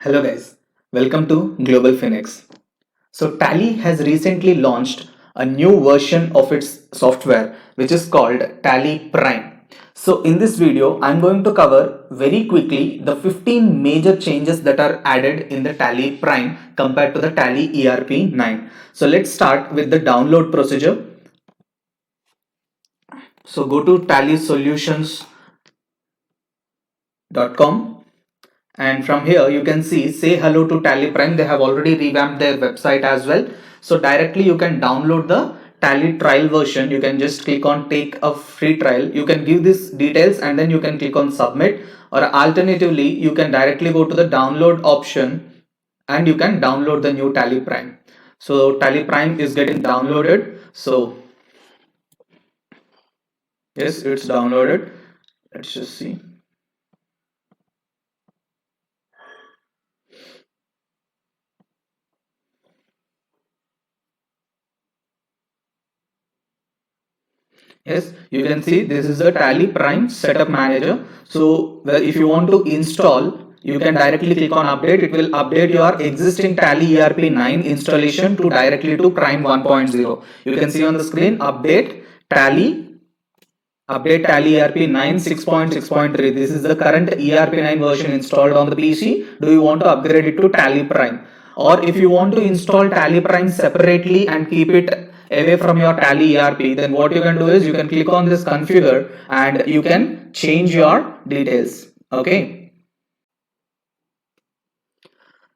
Hello guys, welcome to Global Phoenix. So Tally has recently launched a new version of its software which is called Tally Prime. So in this video I'm going to cover very quickly the 15 major changes that are added in the Tally Prime compared to the Tally ERP 9. So let's start with the download procedure. So go to tallysolutions.com. And from here you can see say hello to Tally Prime. They have already revamped their website as well. So directly you can download the Tally trial version. You can just click on take a free trial. You can give these details and then you can click on submit, or alternatively you can directly go to the download option and you can download the new Tally Prime. So Tally Prime is getting downloaded. So yes, it's downloaded. Let's just see. Yes, you can see this is the Tally Prime Setup Manager. So if you want to install, you can directly click on update. It will update your existing Tally ERP 9 installation to directly to Prime 1.0. You can see on the screen update Tally ERP 9 6.6.3. This is the current ERP 9 version installed on the PC. Do you want to upgrade it to Tally Prime? Or if you want to install Tally Prime separately and keep it away from your Tally ERP, then what you can do is you can click on this configure and you can change your details. Okay.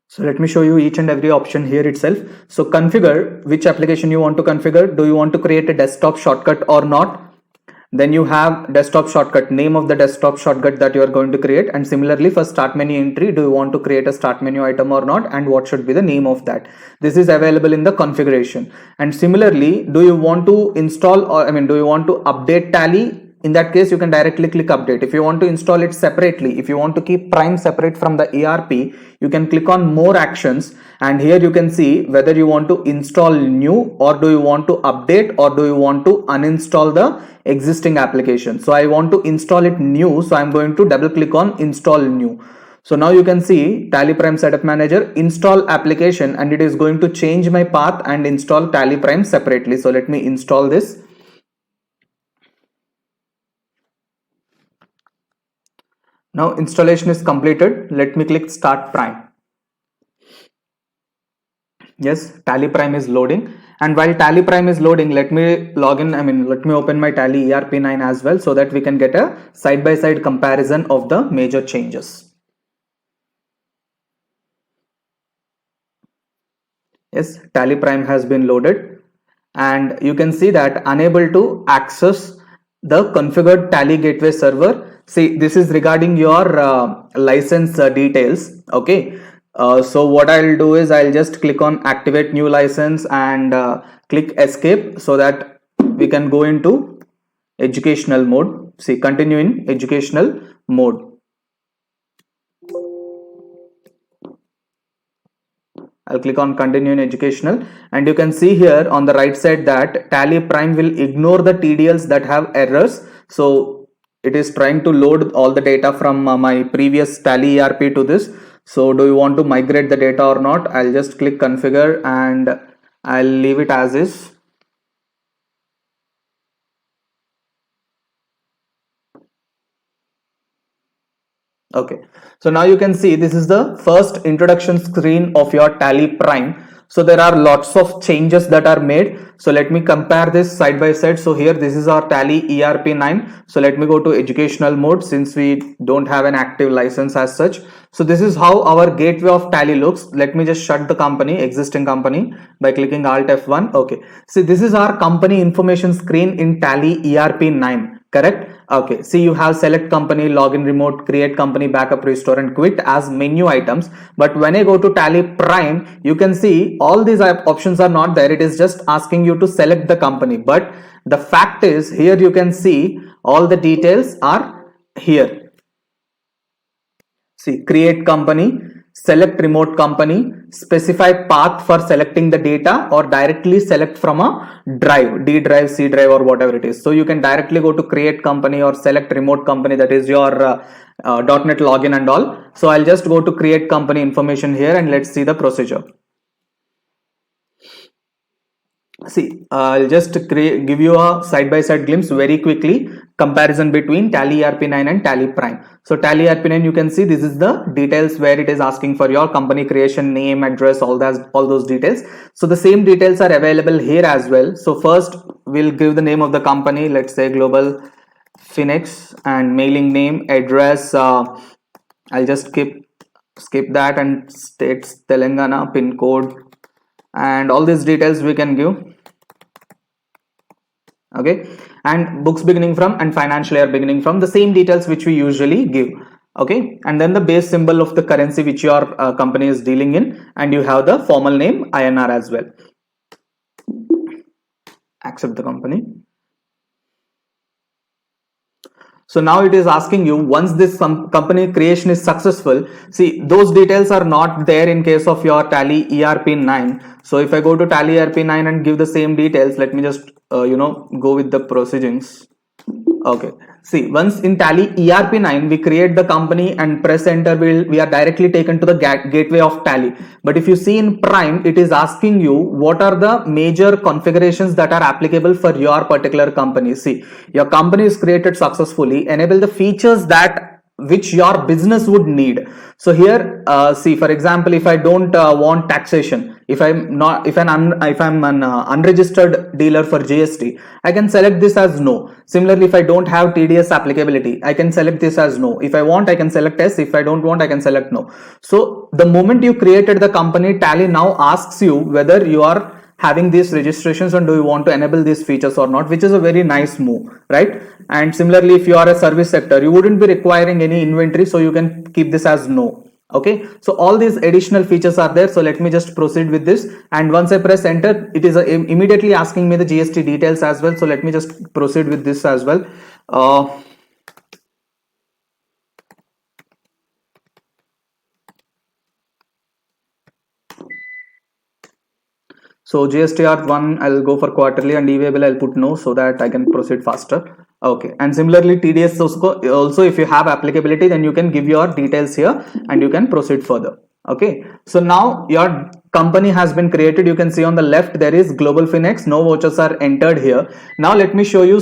So let me show you each and every option here itself. So configure which application you want to configure. Do you want to create a desktop shortcut or not? Then you have desktop shortcut, name of the desktop shortcut that you are going to create, and similarly for start menu entry, do you want to create a start menu item or not, and what should be the name of that. This is available in the configuration. And similarly, do you want to install, or do you want to update Tally? In that case, you can directly click update. If you want to install it separately, if you want to keep Prime separate from the ERP, you can click on more actions, and here you can see whether you want to install new, or do you want to update, or do you want to uninstall the existing application. So I want to install it new, so I'm going to double click on install new. So now you can see Tally Prime Setup Manager install application, and it is going to change my path and install Tally Prime separately. So let me install this. Now installation is completed. Let me click start Prime. Yes, Tally Prime is loading, and while Tally Prime is loading, let me log in. Let me open my Tally ERP 9 as well, so that we can get a side-by-side comparison of the major changes. Yes, Tally Prime has been loaded, and you can see that unable to access the configured Tally Gateway server. See, this is regarding your license details. Okay. So what I'll do is I'll just click on activate new license and click escape, so that we can go into educational mode. See, continue in educational mode. I'll click on continue in educational, and you can see here on the right side that Tally Prime will ignore the TDLs that have errors. So it is trying to load all the data from my previous Tally ERP to this. So do you want to migrate the data or not? I'll just click configure and I'll leave it as is. Okay, so now you can see this is the first introduction screen of your Tally Prime. So there are lots of changes that are made. So let me compare this side by side. So here this is our Tally ERP 9. So let me go to educational mode, since we don't have an active license as such. So this is how our gateway of Tally looks. Let me just shut the company, existing company, by clicking Alt F1. Okay, see, this is our company information screen in Tally ERP 9. Correct? Okay, see, you have select company, login remote, create company, backup, restore, and quit as menu items. But when I go to Tally Prime, you can see all these options are not there. It is just asking you to select the company. But the fact is, here you can see all the details are here. See, create company, select remote company, specify path for selecting the data, or directly select from a drive, D drive, C drive, or whatever it is. So you can directly go to create company or select remote company, that is your .NET login and all. So I'll just go to create company information here, and let's see the procedure. See, I'll just give you a side-by-side glimpse very quickly, comparison between Tally ERP9 and Tally Prime. So Tally ERP9, you can see this is the details where it is asking for your company creation, name, address, all those details. So the same details are available here as well. So first we'll give the name of the company, let's say Global Phoenix, and mailing name, address, I'll just skip that, and states Telangana, pin code, and all these details we can give. Okay, and books beginning from and financial year beginning from, the same details which we usually give. Okay, and then the base symbol of the currency which your company is dealing in, and you have the formal name INR as well. Accept the company. So now it is asking you, once this company creation is successful, see, those details are not there in case of your Tally ERP9. So if I go to Tally ERP9 and give the same details, let me just go with the proceedings. Okay, see, once in Tally ERP9 we create the company and press enter, we are directly taken to the gateway of Tally. But if you see in Prime, it is asking you what are the major configurations that are applicable for your particular company. See, your company is created successfully, enable the features that which your business would need. So here, see, for example, if I don't want taxation, if I'm an unregistered dealer for GST, I can select this as no. Similarly, if I don't have TDS applicability, I can select this as no. If I want, I can select yes. If I don't want, I can select no. So the moment you created the company, Tally now asks you whether you are having these registrations and do you want to enable these features or not, which is a very nice move, right? And similarly, if you are a service sector, you wouldn't be requiring any inventory, so you can keep this as no. Okay, so all these additional features are there. So let me just proceed with this, and once I press enter, it is immediately asking me the GST details as well. So let me just proceed with this as well. So GSTR1, I'll go for quarterly, and e-waybill I'll put no, so that I can proceed faster. Okay, and similarly TDS also, if you have applicability, then you can give your details here and you can proceed further. Okay, so now your company has been created. You can see on the left there is Global Phoenix, no vouchers are entered here. Now let me show you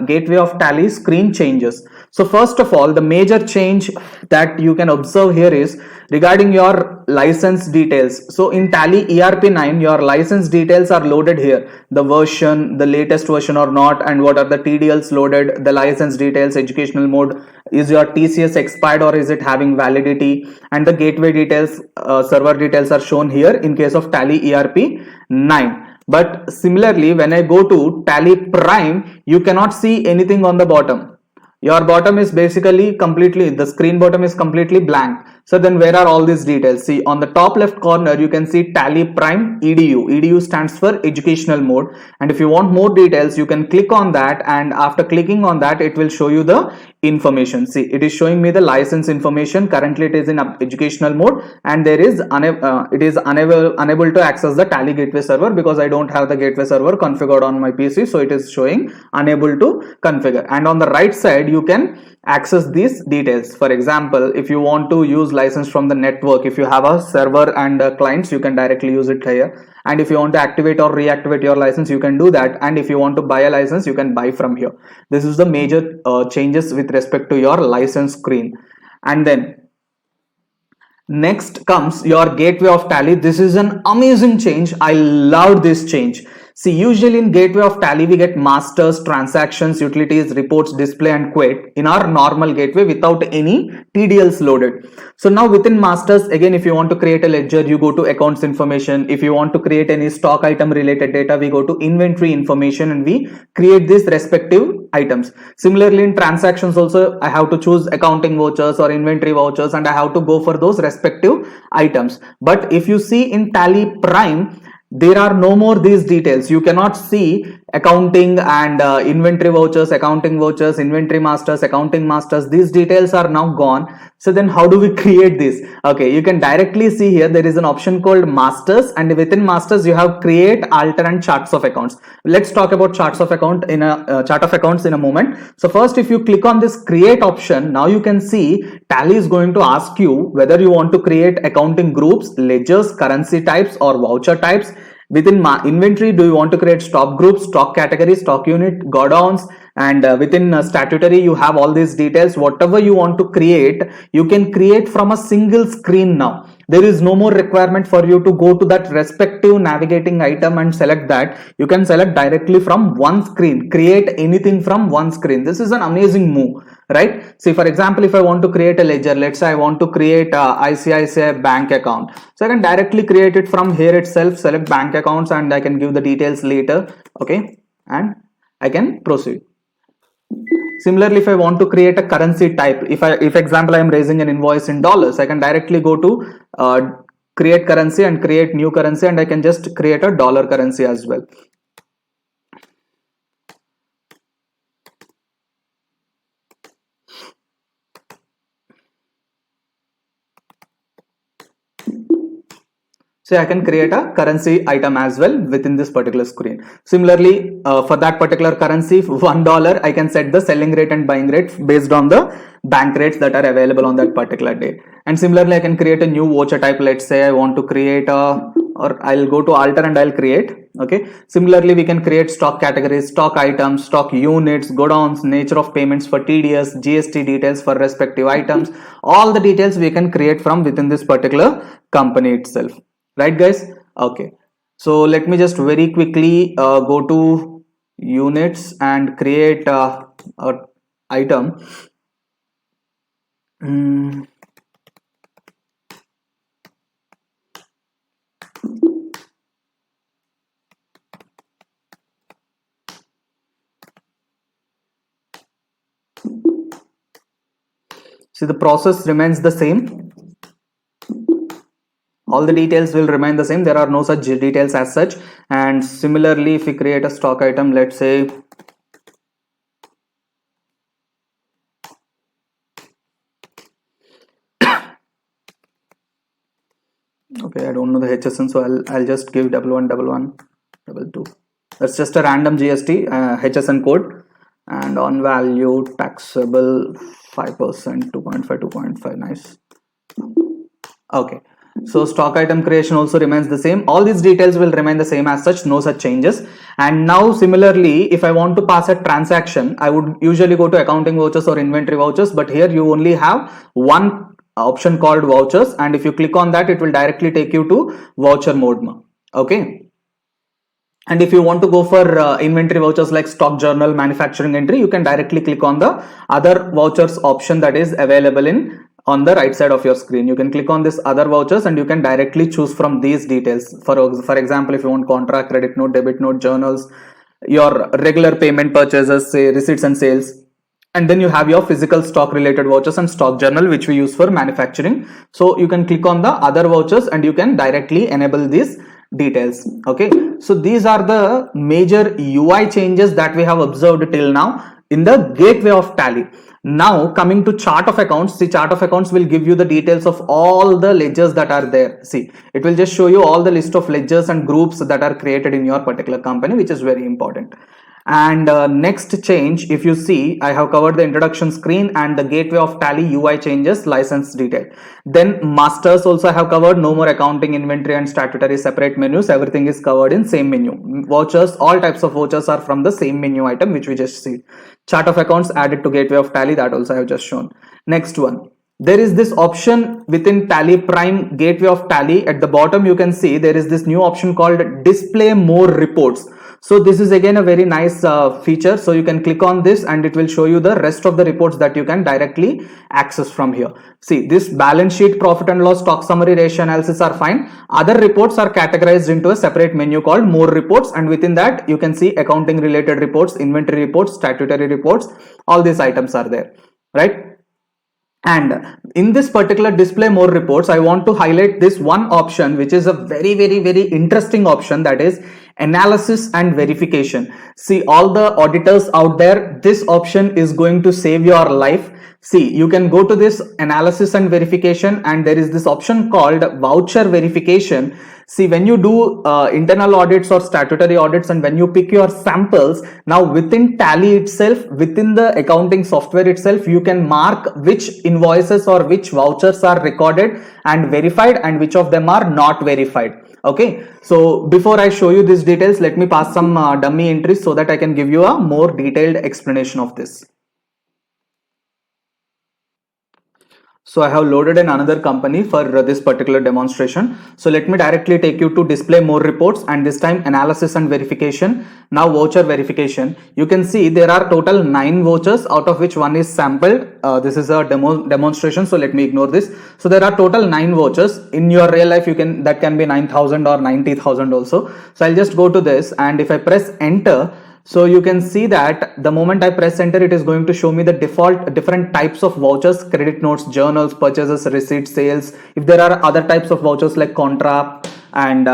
gateway of Tally screen changes. So first of all, the major change that you can observe here is regarding your license details. So in Tally ERP9, your license details are loaded here, the version, the latest version or not, and what are the TDLs loaded, the license details, educational mode, is your TCS expired or is it having validity, and the gateway details, server details are shown here in case of Tally ERP9. But similarly, when I go to Tally Prime, you cannot see anything on the bottom. Your bottom is basically completely, the screen bottom is completely blank. So then where are all these details? See, on the top left corner, you can see Tally Prime EDU. EDU stands for educational mode. And if you want more details, you can click on that. And after clicking on that, it will show you the information. See, it is showing me the license information. Currently, it is in educational mode, and there is it is unable to access the Tally gateway server because I don't have the gateway server configured on my PC. So it is showing unable to configure. And on the right side, you can access these details. For example, if you want to use license from the network, if you have a server and clients, you can directly use it here. And if you want to activate or reactivate your license, you can do that. And if you want to buy a license, you can buy from here. This is the major changes with respect to your license screen. And then next comes your gateway of Tally. This is an amazing change. I loved this change. See, usually in gateway of Tally, we get masters, transactions, utilities, reports, display, and quit in our normal gateway without any TDLs loaded. So now within masters, again, if you want to create a ledger, you go to accounts information. If you want to create any stock item related data, we go to inventory information and we create these respective items. Similarly, in transactions also, I have to choose accounting vouchers or inventory vouchers, and I have to go for those respective items. But if you see in Tally Prime, there are no more these details. You cannot see accounting and inventory vouchers, accounting vouchers, inventory masters, accounting masters, these details are now gone. So then how do we create this? Okay, you can directly see here there is an option called masters, and within masters you have create, alter and charts of accounts. Let's talk about charts of account in a chart of accounts in a moment. So first, if you click on this create option, now you can see Tally is going to ask you whether you want to create accounting groups, ledgers, currency types or voucher types. Within inventory, do you want to create stock groups, stock categories, stock unit, godowns, and within statutory you have all these details. Whatever you want to create, you can create from a single screen now. There is no more requirement for you to go to that respective navigating item and select that. You can select directly from one screen, create anything from one screen. This is an amazing move, right? See, for example, if I want to create a ledger, let's say I want to create a ICICI bank account, so I can directly create it from here itself, select bank accounts, and I can give the details later. Okay, and I can proceed. Similarly, if I want to create a currency type, if example I am raising an invoice in dollars, I can directly go to create currency and create new currency, and I can just create a dollar currency as well. So I can create a currency item as well within this particular screen. Similarly, for that particular currency, $1, I can set the selling rate and buying rate based on the bank rates that are available on that particular day. And similarly, I can create a new voucher type. Let's say I want to create or I'll go to alter and I'll create. Okay. Similarly, we can create stock categories, stock items, stock units, godowns, nature of payments for TDS, GST details for respective items. All the details we can create from within this particular company itself. Right, guys? Okay. So let me just very quickly go to units and create a item. See, the process remains the same. All the details will remain the same. There are no such details as such. And similarly, if we create a stock item, let's say okay, I don't know the HSN, so I'll just give 111122. That's just a random GST HSN code, and on value taxable 5%, 2.5, 2.5. Nice. Okay. So stock item creation also remains the same. All these details will remain the same as such, no such changes. And now similarly, if I want to pass a transaction, I would usually go to accounting vouchers or inventory vouchers, but here you only have one option called vouchers, and if you click on that, it will directly take you to voucher mode. Okay. And if you want to go for inventory vouchers like stock journal, manufacturing entry, you can directly click on the other vouchers option that is available on the right side of your screen. You can click on this other vouchers and you can directly choose from these details. For example, if you want contract, credit note, debit note, journals, your regular payment purchases, say receipts and sales, and then you have your physical stock related vouchers and stock journal, which we use for manufacturing. So you can click on the other vouchers and you can directly enable these details. Okay, so these are the major UI changes that we have observed till now in the gateway of Tally. Now coming to chart of accounts, the chart of accounts will give you the details of all the ledgers that are there. See, it will just show you all the list of ledgers and groups that are created in your particular company, which is very important. And next change, if you see, I have covered the introduction screen and the gateway of Tally UI changes, license detail. Then masters also I have covered, no more accounting, inventory and statutory separate menus. Everything is covered in same menu. Vouchers, all types of vouchers are from the same menu item, which we just see. Chart of accounts added to gateway of Tally, that also I have just shown. Next one. There is this option within Tally Prime gateway of Tally. At the bottom, you can see there is this new option called display more reports. So this is again a very nice feature. So you can click on this and it will show you the rest of the reports that you can directly access from here. See, this balance sheet, profit and loss, stock summary, ratio analysis are fine. Other reports are categorized into a separate menu called more reports, and within that you can see accounting related reports, inventory reports, statutory reports. All these items are there, right? And in this particular display more reports, I want to highlight this one option, which is a very interesting option, that is analysis and verification. See, all the auditors out there, this option is going to save your life. See, you can go to this analysis and verification, and there is this option called voucher verification. See, when you do internal audits or statutory audits, and when you pick your samples, now within Tally itself, within the accounting software itself, you can mark which invoices or which vouchers are recorded and verified and which of them are not verified. Okay, so before I show you these details, let me pass some dummy entries so that I can give you a more detailed explanation of this. So I have loaded in another company for this particular demonstration. So let me directly take you to display more reports, and this time analysis and verification. Now voucher verification. You can see there are total 9 vouchers, out of which one is sampled. This is a demonstration, so let me ignore this. So there are total 9 vouchers. In your real life, that can be 9,000 or 90,000 also. So I'll just go to this, and if I press enter, so you can see that the moment I press enter, it is going to show me the default different types of vouchers: credit notes, journals, purchases, receipts, sales. If there are other types of vouchers like contra and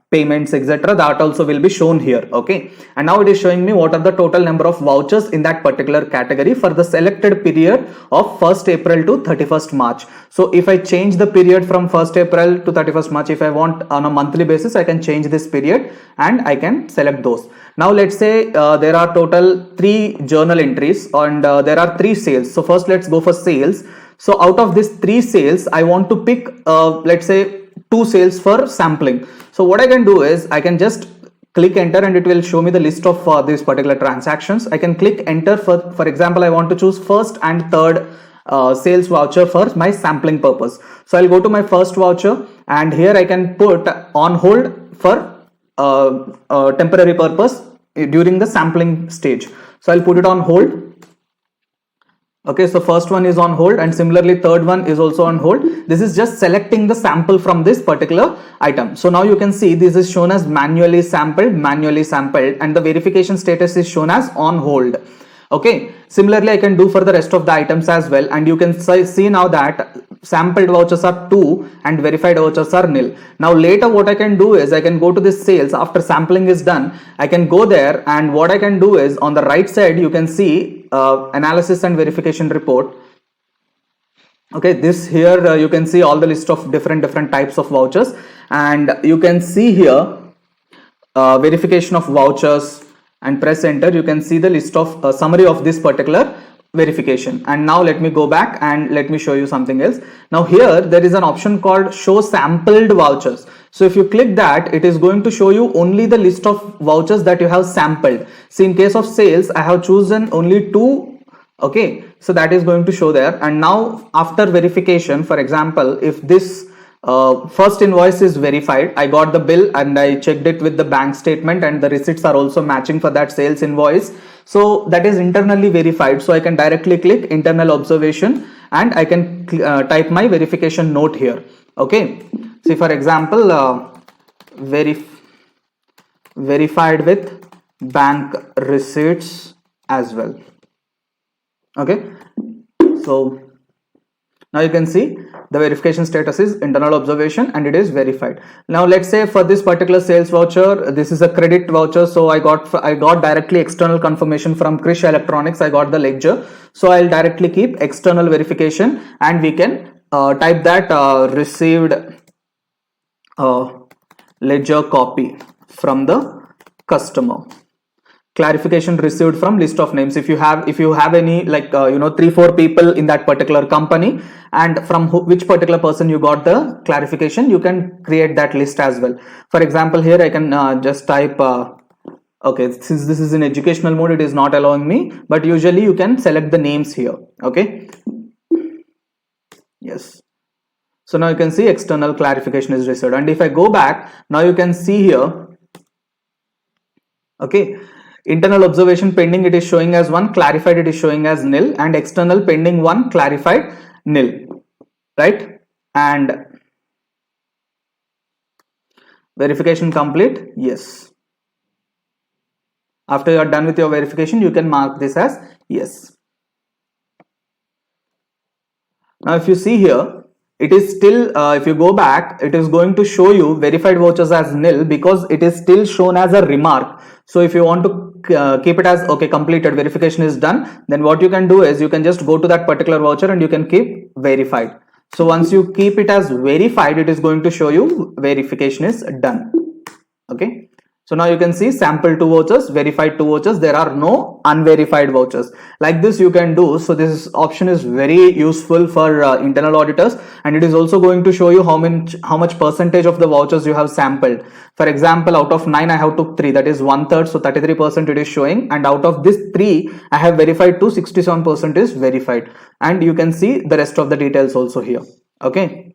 payments, etc., that also will be shown here. Okay, and now it is showing me what are the total number of vouchers in that particular category for the selected period of 1st April to 31st March. So if I change the period from 1st April to 31st March, if I want on a monthly basis, I can change this period and I can select those. Now let's say there are total 3 journal entries, and there are 3 sales. So first let's go for sales. So out of these 3 sales, I want to pick let's say 2 sales for sampling. So what I can do is I can just click enter, and it will show me the list of these particular transactions. I can click enter. For example, I want to choose first and third sales voucher for my sampling purpose. So I'll go to my first voucher, and here I can put on hold for temporary purpose during the sampling stage. So I'll put it on hold. Okay, so first one is on hold, and similarly third one is also on hold. This is just selecting the sample from this particular item. So now you can see this is shown as manually sampled, and the verification status is shown as on hold. Okay, similarly I can do for the rest of the items as well, and you can see now that sampled vouchers are 2 and verified vouchers are nil. Now later what I can do is I can go to this sales. After sampling is done, I can go there, and what I can do is on the right side you can see analysis and verification report. Okay, this here you can see all the list of different types of vouchers, and you can see here verification of vouchers, and press enter. You can see the list of summary of this particular verification. And now let me go back and let me show you something else. Now here there is an option called show sampled vouchers. So if you click that, it is going to show you only the list of vouchers that you have sampled. See, in case of sales, I have chosen only 2. Okay, so that is going to show there. And now after verification, for example, if this first invoice is verified, I got the bill and I checked it with the bank statement, and the receipts are also matching for that sales invoice. So that is internally verified. So I can directly click internal observation, and I can type my verification note here. Okay, see, for example, verified with bank receipts as well. Okay, so now you can see the verification status is internal observation and it is verified. Now let's say for this particular sales voucher, this is a credit voucher, so I got directly external confirmation from Krish Electronics. I got the ledger, so I'll directly keep external verification, and we can type that received ledger copy from the customer. Clarification received from list of names. If you have any, like 3-4 people in that particular company, and from which particular person you got the clarification, you can create that list as well. For example, here I can just type okay, since this is in educational mode, it is not allowing me, but usually you can select the names here. Okay, yes. So now you can see external clarification is received, and if I go back, now you can see here, okay, internal observation pending, it is showing as 1, clarified it is showing as nil, and external pending 1, clarified nil, right? And verification complete, yes. After you are done with your verification, you can mark this as yes. Now if you see here, it is still, if you go back, it is going to show you verified vouchers as nil because it is still shown as a remark. So if you want to keep it as okay, completed, verification is done, then what you can do is you can just go to that particular voucher and you can keep verified. So once you keep it as verified, it is going to show you verification is done. Okay. So now you can see sample 2 vouchers, verified 2 vouchers. There are no unverified vouchers. Like this you can do. So this option is very useful for internal auditors, and it is also going to show you how much percentage of the vouchers you have sampled. For example, out of 9 I have took 3, that is 1/3, so 33% it is showing, and out of this 3 I have verified 2, 67% is verified, and you can see the rest of the details also here. Okay.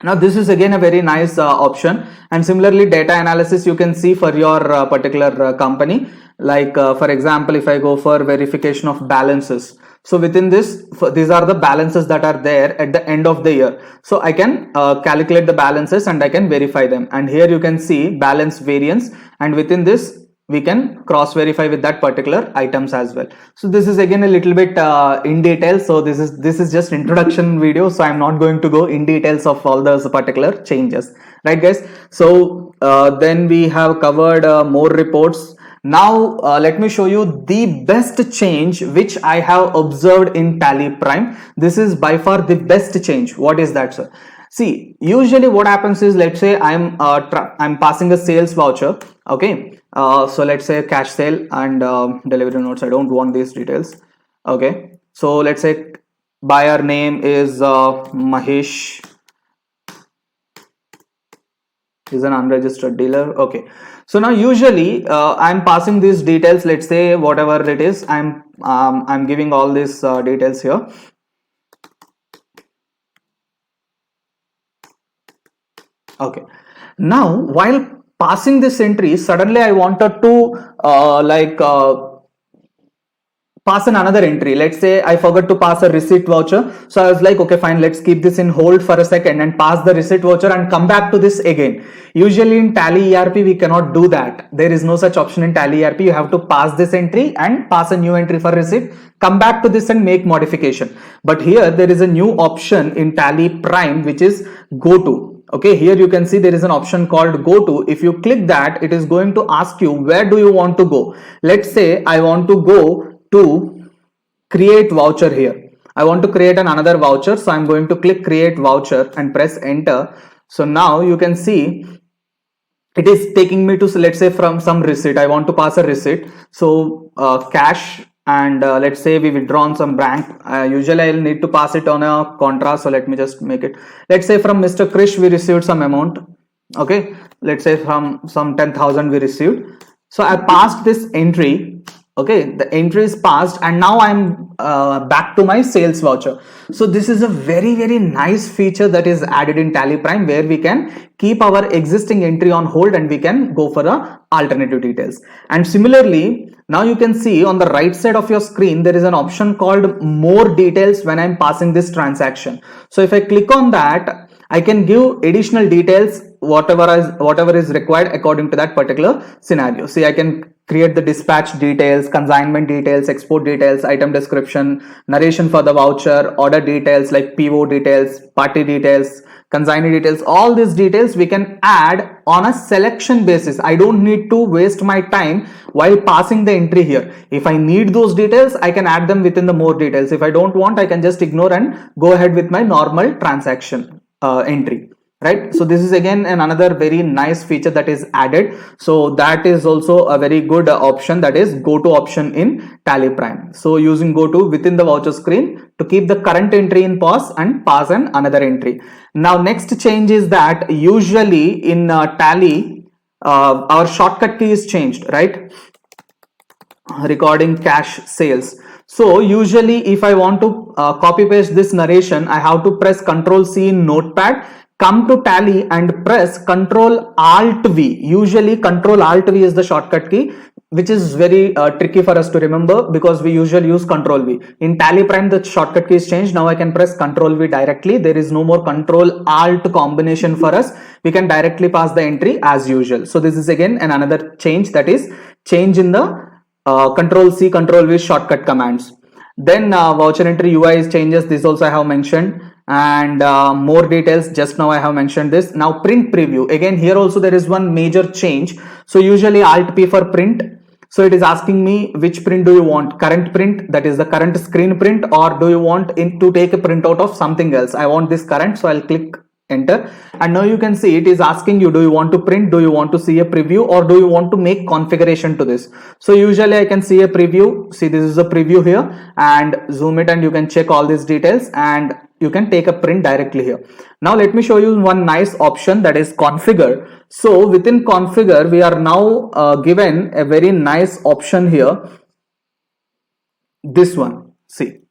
Now this is again a very nice option, and similarly data analysis you can see for your particular company. Like for example, if I go for verification of balances, so within this, these are the balances that are there at the end of the year. So I can calculate the balances and I can verify them, and here you can see balance variance, and within this we can cross verify with that particular items as well. So this is again a little bit in detail. So this is just introduction video, so I'm not going to go in details of all those particular changes, right guys? So then we have covered more reports. Now let me show you the best change which I have observed in Tally Prime. This is by far the best change. What is that, sir? See, usually what happens is, let's say I'm passing a sales voucher. Okay, so let's say cash sale and delivery notes. I don't want these details. Okay, so let's say buyer name is Mahesh. He's an unregistered dealer. Okay, so now usually I'm passing these details. Let's say whatever it is, I'm giving all these details here. Okay, now while passing this entry, suddenly I wanted to pass another entry. Let's say I forgot to pass a receipt voucher, so I was like, okay fine, let's keep this in hold for a second and pass the receipt voucher and come back to this again. Usually in Tally ERP we cannot do that. There is no such option in Tally ERP. You have to pass this entry and pass a new entry for receipt, come back to this and make modification. But here there is a new option in Tally Prime which is go to. Okay, here you can see there is an option called go to. If you click that, it is going to ask you where do you want to go. Let's say I want to go to create voucher here. I want to create another voucher, so I'm going to click create voucher and press enter. So now you can see it is taking me to, let's say, from some receipt. I want to pass a receipt, so cash, and let's say we withdrawn some bank. Usually I'll need to pass it on a contra, so let me just make it. Let's say from Mr. Krish we received some amount. Okay, let's say from some 10,000 we received. So I passed this entry. Okay, the entry is passed, and now I'm back to my sales voucher. So this is a very nice feature that is added in Tally Prime, where we can keep our existing entry on hold and we can go for the alternative details. And similarly, now you can see on the right side of your screen there is an option called more details when I'm passing this transaction. So if I click on that, I can give additional details, whatever is required according to that particular scenario. See, I can create the dispatch details, consignment details, export details, item description, narration for the voucher, order details like PO details, party details, consignee details. All these details we can add on a selection basis. I don't need to waste my time while passing the entry here. If I need those details, I can add them within the more details. If I don't want, I can just ignore and go ahead with my normal transaction entry. Right, so this is again another very nice feature that is added. So that is also a very good option, that is go to option in Tally Prime. So using go to within the voucher screen to keep the current entry in pause and pass another entry. Now next change is that usually in Tally our shortcut key is changed, right? Recording cash sales. So usually if I want to copy paste this narration, I have to press Ctrl C in Notepad, come to Tally and press Ctrl Alt V. Usually Ctrl Alt V is the shortcut key, which is very tricky for us to remember because we usually use Ctrl V. In Tally Prime the shortcut key is changed. Now I can press Ctrl V directly. There is no more Ctrl Alt combination for us. We can directly pass the entry as usual. So this is again another change, that is change in the Ctrl C Ctrl V shortcut commands. Then voucher entry UI changes, this also I have mentioned, and more details just now I have mentioned this. Now print preview, again here also there is one major change. So usually Alt P for print. So it is asking me which print do you want, current print, that is the current screen print, or do you want to take a printout of something else. I want this current, so I'll click enter, and now you can see it is asking you, do you want to print, do you want to see a preview, or do you want to make configuration to this. So usually I can see a preview. See, this is a preview here, and zoom it and you can check all these details and you can take a print directly here. Now let me show you one nice option, that is configure. So within configure we are now given a very nice option here, this one. See,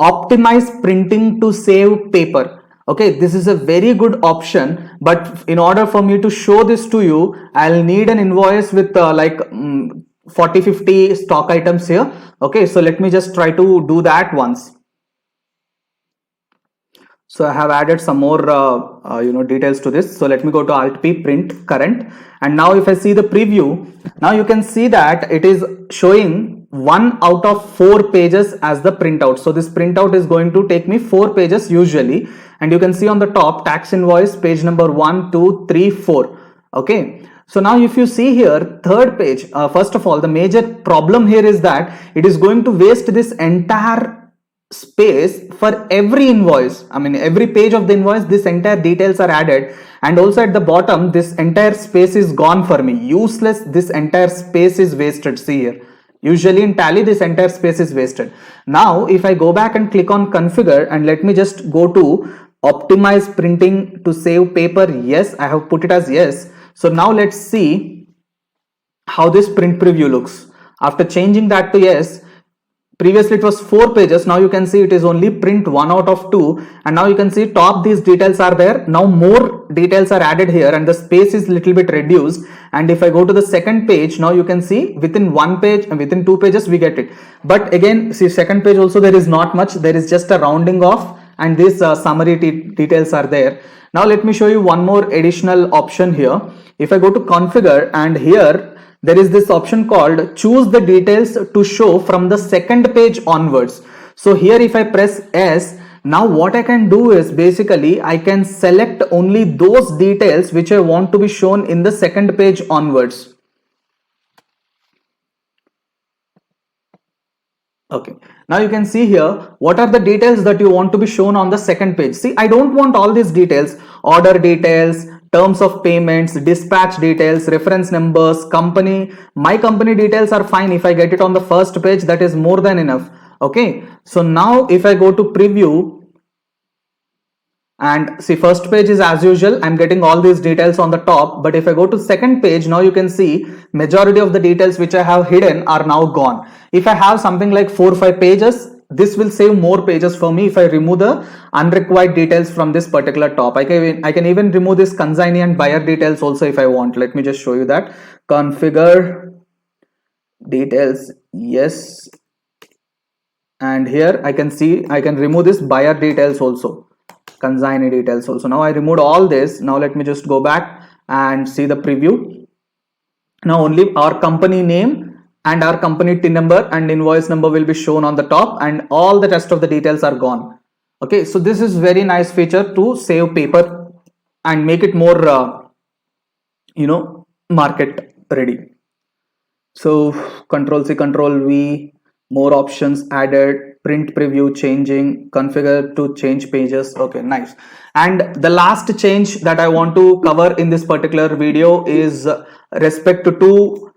optimize printing to save paper. Okay, this is a very good option, but in order for me to show this to you, I'll need an invoice with 40-50 stock items here. Okay, so let me just try to do that once. So I have added some more details to this. So let me go to Alt P, print current, and now if I see the preview, now you can see that it is showing 1 out of 4 pages as the printout. So this printout is going to take me 4 pages usually, and you can see on the top tax invoice page number 1, 2, 3, 4. Okay. So now if you see here, third page, first of all, the major problem here is that it is going to waste this entire space for every invoice. I mean, every page of the invoice, this entire details are added, and also at the bottom this entire space is gone for me, useless. This entire space is wasted. See here, usually in Tally this entire space is wasted. Now if I go back and click on configure, and let me just go to optimize printing to save paper, yes, I have put it as yes. So now let's see how this print preview looks after changing that to yes. Previously it was 4 pages, now you can see it is only print 1 out of 2, and now you can see top these details are there. Now more details are added here and the space is little bit reduced. And if I go to the second page, now you can see within 1 page and within 2 pages we get it. But again, see, second page also there is not much, there is just a rounding off, and these summary details are there. Now let me show you one more additional option here. If I go to configure, and here there is this option called choose the details to show from the second page onwards. So here if I press S, now what I can do is basically I can select only those details which I want to be shown in the second page onwards. Okay, now you can see here what are the details that you want to be shown on the second page. See, I don't want all these details, order details, terms of payments, dispatch details, reference numbers, company. My company details are fine. If I get it on the first page, that is more than enough. Okay, so now if I go to preview, and see, first page is as usual, I'm getting all these details on the top. But if I go to second page, now you can see majority of the details which I have hidden are now gone. If I have something like 4 or 5 pages, this will save more pages for me if I remove the unrequired details from this particular top. I can even remove this consignee and buyer details also if I want. Let me just show you that. Configure details, yes, and here I can see I can remove this buyer details also, consignee details also. Now I removed all this. Now let me just go back and see the preview. Now only our company name and our company TIN number and invoice number will be shown on the top, and all the rest of the details are gone. Okay, so this is very nice feature to save paper and make it more market ready. So Control C, Control V, more options added, print preview changing, configure to change pages. Okay, nice. And the last change that I want to cover in this particular video is respect to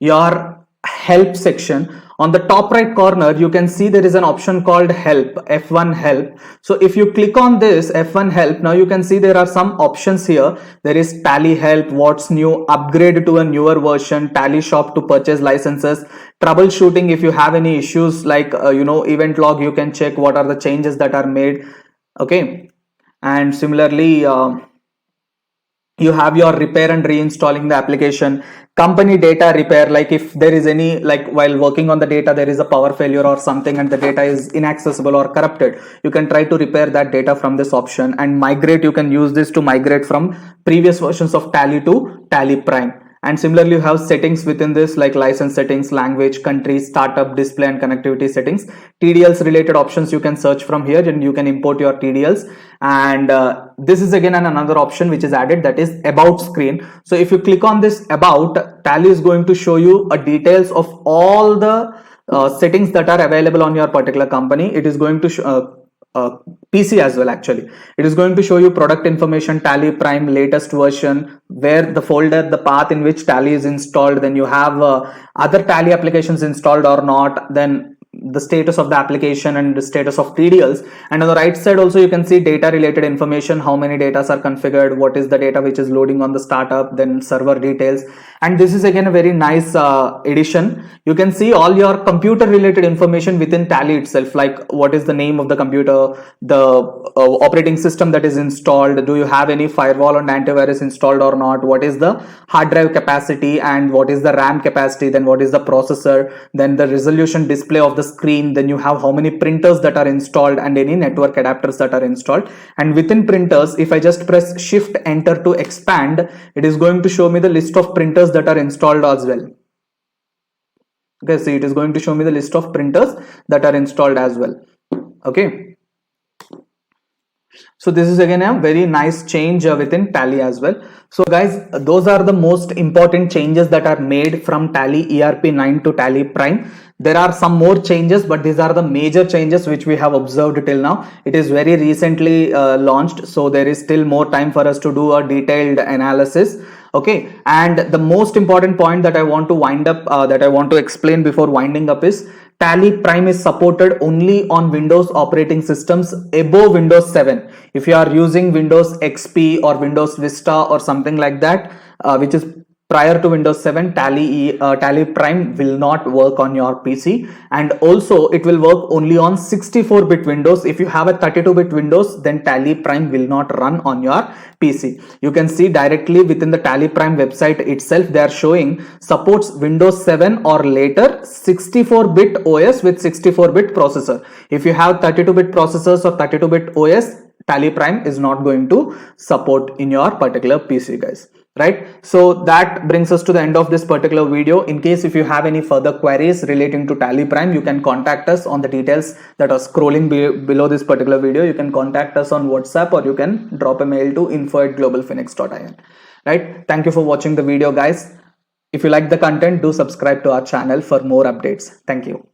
your help section. On the top right corner you can see there is an option called help, F1 help. So if you click on this F1 help, now you can see there are some options here. There is Tally help, what's new, upgrade to a newer version, Tally shop to purchase licenses, troubleshooting if you have any issues like event log, you can check what are the changes that are made. Okay, and similarly you have your repair and reinstalling the application, company data repair, like if there is any, like while working on the data there is a power failure or something and the data is inaccessible or corrupted, you can try to repair that data from this option. And migrate, you can use this to migrate from previous versions of Tally to Tally Prime. And similarly, you have settings within this like license settings, language, country, startup, display and connectivity settings. TDLs related options you can search from here, and you can import your TDLs. And this is again another option which is added, that is about screen. So if you click on this about, Tally is going to show you details of all the settings that are available on your particular company. It is going to PC as well. Actually, it is going to show you product information, Tally Prime latest version, where the folder, the path in which Tally is installed, then you have other Tally applications installed or not, then the status of the application and the status of TDLs. And on the right side also you can see data related information, how many data are configured, what is the data which is loading on the startup, then server details. And this is again a very nice addition. You can see all your computer related information within Tally itself, like what is the name of the computer, the operating system that is installed, do you have any firewall and antivirus installed or not, what is the hard drive capacity and what is the RAM capacity, then what is the processor, then the resolution display of the screen, then you have how many printers that are installed and any network adapters that are installed. And within printers, if I just press shift enter to expand, it is going to show me the list of printers that are installed as well. Okay, see, it is going to show me the list of printers that are installed as well. Okay, so this is again a very nice change within Tally as well. So guys, those are the most important changes that are made from Tally ERP 9 to Tally Prime. There are some more changes, but these are the major changes which we have observed till now. It is very recently launched, so there is still more time for us to do a detailed analysis. Okay, and the most important point that I want to wind up, that I want to explain before winding up is Tally Prime is supported only on Windows operating systems above Windows 7. If you are using Windows XP or Windows Vista or something like that, which is prior to Windows 7, Tally Prime will not work on your PC, and also it will work only on 64-bit Windows. If you have a 32-bit Windows, then Tally Prime will not run on your PC. You can see directly within the Tally Prime website itself, they are showing supports Windows 7 or later 64-bit OS with 64-bit processor. If you have 32-bit processors or 32-bit OS, Tally Prime is not going to support in your particular PC, guys. Right, so that brings us to the end of this particular video. In case if you have any further queries relating to Tally Prime, you can contact us on the details that are scrolling below this particular video. You can contact us on WhatsApp, or you can drop a mail to info@globalphoenix.in. Right, thank you for watching the video, guys. If you like the content, do subscribe to our channel for more updates. Thank you.